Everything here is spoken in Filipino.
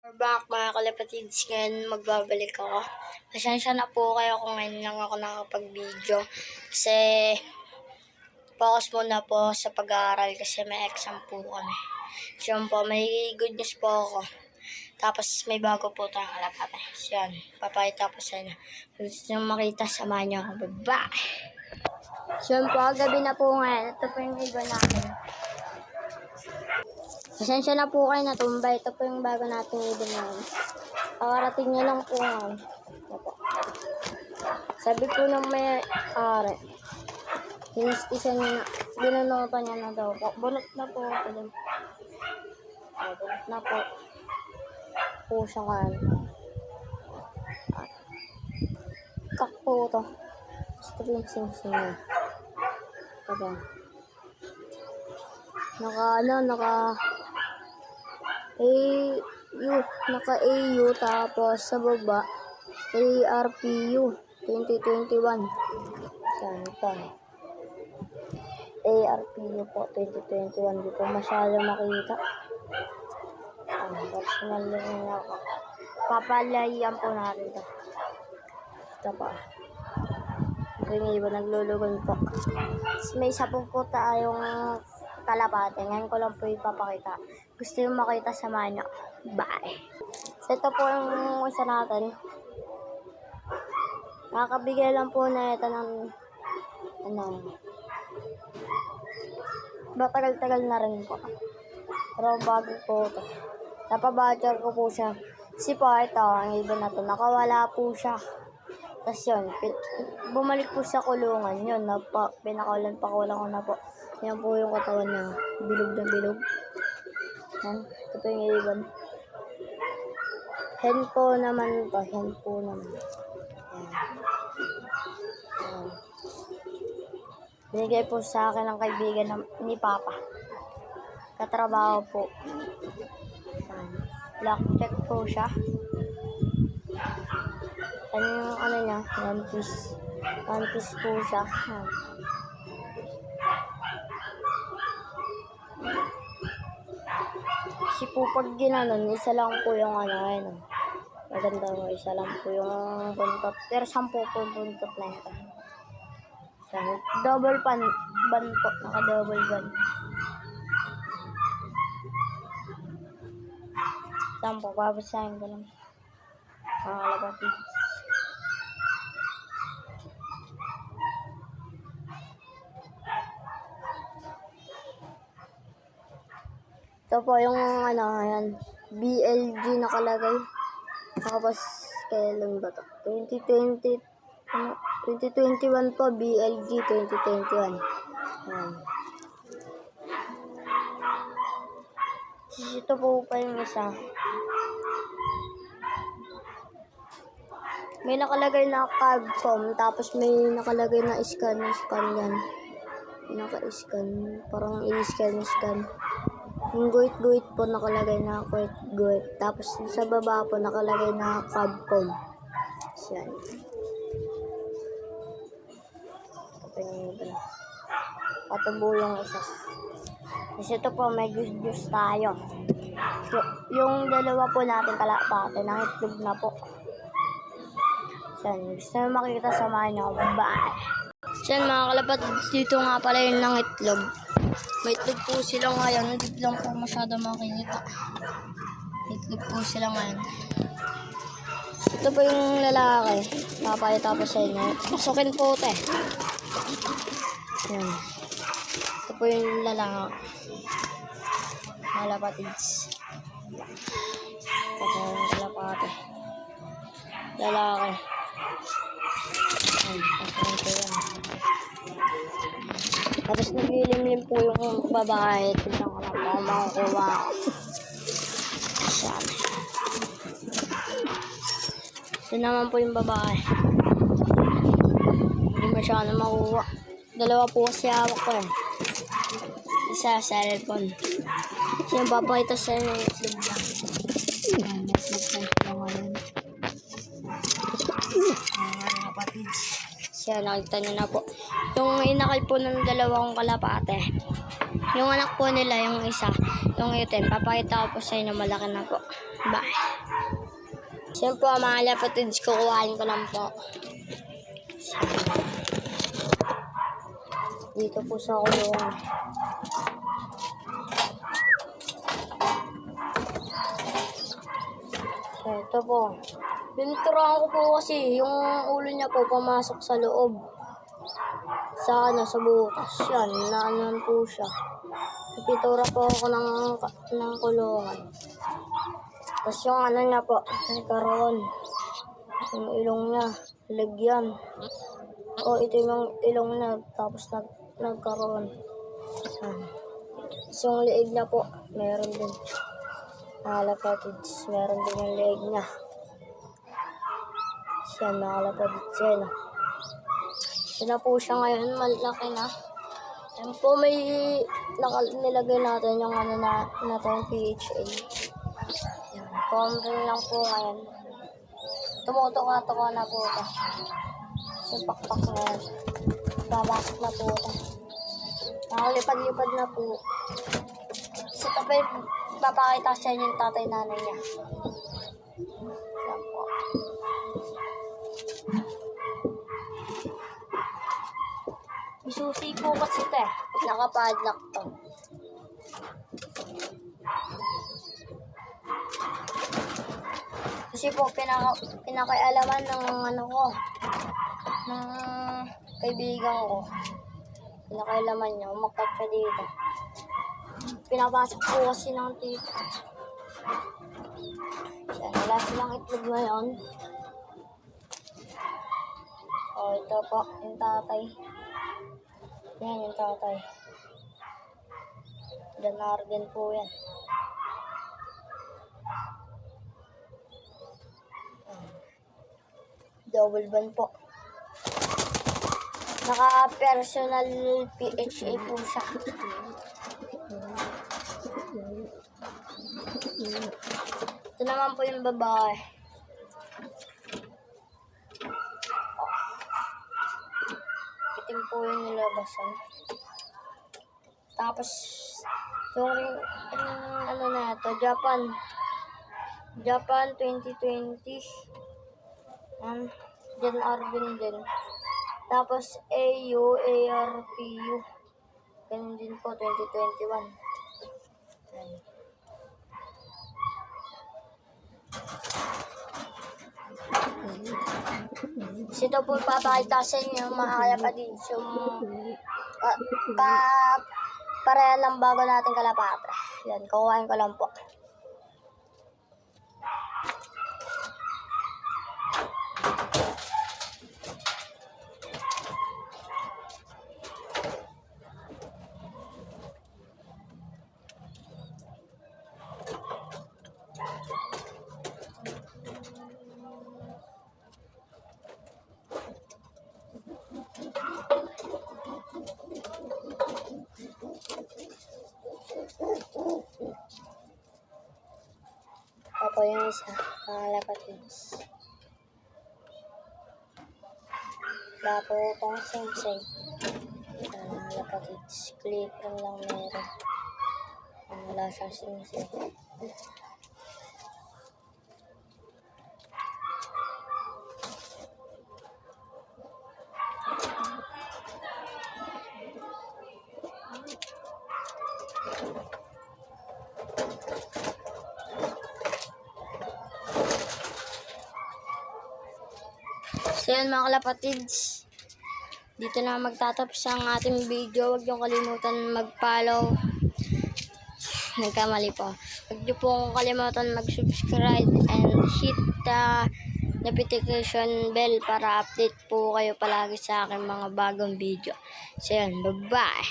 We're back mga kalapatids, ngayon magbabalik ako. Pasensya na po kayo kung ngayon lang ako nakapag-video. Kasi focus muna po sa pag-aaral kasi may exam po kami. So yun po, may good news po ako. Tapos may bago po tayong kalapate. So yun, papakita po sa inyo. Kung gusto nyo makita, samahan nyo ako. Bye-bye! So yun po, gabi na po ngayon. Ito po yung iba natin. Pasensya na po kayo natumba. Ito po yung bago nating ibon ngayon. Pakarating nyo lang po ngayon. Sabi po ng may-ari. Hinistisan niya na. Binunutan niya na daw po. Bunot na po ito din. Bunot na po. Pusa ka. Kak po ito. Gusto po yung sing-sing niya. Ito ba? Naka-AU tapos sa baba ARPU 2021. Saan ito? ARPU po 2021. Hindi po masyado makita. Personal lang ako. Papalayan po natin ito. Ito pa. Yung iba naglulugon po. May isa po tayong kalapate. Ngayon ko lang po ipapakita. Gusto yung makita, samahan nyo. Bye! So ito po yung isa natin. Nakakabigay lang po na ito ng matagal-tagal na rin po. Pero bago po ito. Napabatcher ko po siya. Kasi po ito, ang iba na ito, nakawala po siya. Tapos yun, bumalik po sa kulungan. Yun, pinakawalan ko na po. Yan po yung katawan niya. Bilog na bilog. Yan. Ito po yung ibon. Hen po naman ito. Hen po naman. Yan. Yan. Binigay po sa akin ng kaibigan ni Papa. Katrabaho po. Yan. Black check po siya. Yan yung niya. One piece. One piece po siya. Yan. Kasi po pag ginanon, isa lang po yung ayun. Maganda mo, isa lang po yung buntot. Pero 10 po buntot na ito. So, double ban po. Naka-double ban. 10, babasahin ko lang. Kalapatids. Ito po yung ayan, BLG nakalagay. Tapos kailan ba to? 2021 po, BLG 2021. Ayan. Ito po pa yung isa. May nakalagay na Capcom, tapos may nakalagay na scan yan. Naka-scan, parang i-scan. Yung guhit-guhit po nakalagay na guhit. Tapos sa baba po nakalagay na Capcom. Yan. Patubo yung isa. Kasi ito po may juice tayo. Yung dalawa po natin kalapate, nangitlog na po. Yan. Gusto nyo makita, samahan nyo. Bye! Yan mga kalapatids, dito nga pala yung nangitlog. May itlog po sila ngayon. Hindi lang po masyado makikita. May itlog po sila ngayon. Ito po yung lalaki. Papakita po sa inyo. Pasukin po ito eh. Yan. Ito po yung lalaki. Kalapatids. Ito po yung kalapate. Lalaki. Yan. Pasukin po yan. Tapos naglilimlim po yung babae. Tignan ko lang po makukuha. Ayan. Ito naman po yung babae. Hindi masyado makuha. Dalawa po kasi hawak ko eh. Isa sa cellphone. Yung papakita sa inyo yung itlog lang. Ayan, itlog lang ngayon. Mga kapatids. Siya, nakita nyo na po. Yung inakal po ng dalawang kalapate. Yung anak po nila, yung isa, yung itim. Papakita ko po sa inyo, malaki na po. Bye. Siyan po mga kapatids, kukuhain ko lang po. Dito po sa kulungan. Ito po. Binuturahan ko po kasi yung ulo niya po pumasok sa loob. Sa butas. Yan, naanuhan po siya. Pipitura po ako ng kulungan. Tapos yung niya po, nagkaroon. Yung ilong niya, lagyan. O ito yung ilong niya, tapos nagkaroon. Yan. Tapos yung leeg niya po, meron din. Kapatids, meron din yung leeg niya. Yan, kapatids yan. Ito na po siya ngayon, malaki na. Yan po may nilagay natin yung natin PHA. Yan, combing lang po ngayon. Tumutuka-tuka na po ito. Pakpak na yan. Babasok na po ito. Nakalipad-lipad na po. Kasi tapay, papakita sa inyo yung tatay-nanay niya. Yan po. Isusi po kasi ito eh. Nakapadlock to. Kasi po pinakaialaman ng ng kaibigan ko. Pinakailaman niya, umakyat siya dito. Pinapasok po kasi ng tito. Siya, wala silang itlog ngayon. O, ito po, yung tatay. Yan, yung tatay. Danarden po yan. Double band po. Naka-personal PHA po siya. Ito naman po yung babae. Itim po yung nilabasan. Tapos, yung na ito, Japan 2020. Jan Arvin din. Tapos ARPU. Ganun din po, 2021. Ito po papakita sa inyo mga kapatid. Pareha lang bago natin kalapate. Yan, kukuhain ko lang po. Ako yung isa, mga kapatids. Wala po itong sing-sing. Mga kapatids, clip lang meron. Wala siyang sing-sing. So yun mga kalapatids, dito na magtatapos ang ating video. Huwag niyong kalimutan mag-follow. Nagkamali po. Huwag niyo pong kalimutan mag-subscribe and hit the notification bell para update po kayo palagi sa aking mga bagong video. So yun, bye-bye!